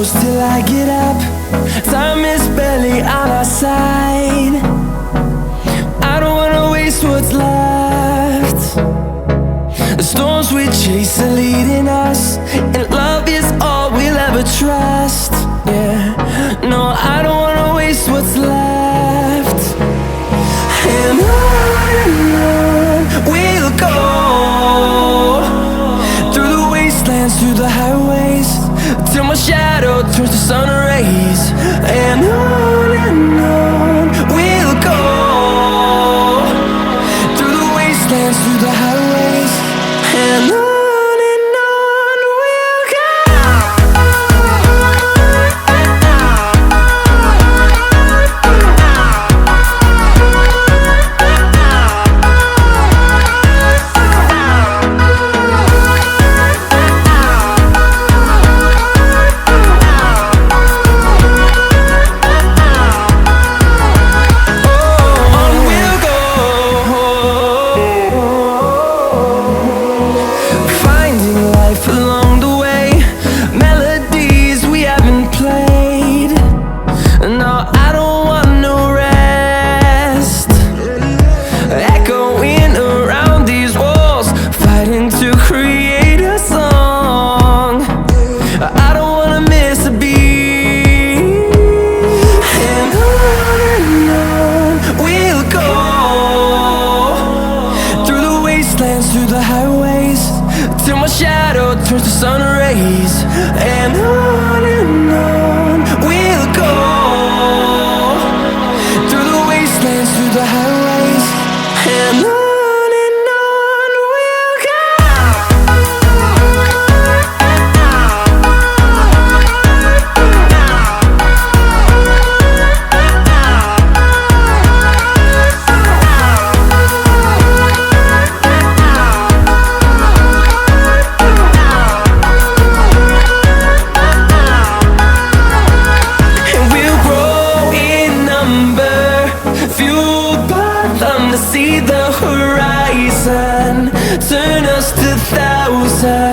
close till I get up. Time is barely on our side. I don't wanna waste what's left. The storms we chase are leading us, and love is all we'll ever trust. Yeah, no, I don't wanna waste what's left. And on we'll go, through the wastelands, through the highways, till my shadow turns to sun rays. And on we'll go, through the wastelands, through the highways, and on we'll go. Along the way, melodies we haven't played. No, I don't want no rest. Echoing around these walls, fighting to create a song. I don't wanna miss a beat. And on we'll go, through the wastelands, through the highways, till my shadow turns to sun rays. And on we'll go, through the wastelands, through the highways, and on we'll go. Fueled by them to see the horizon, turn us to thousands.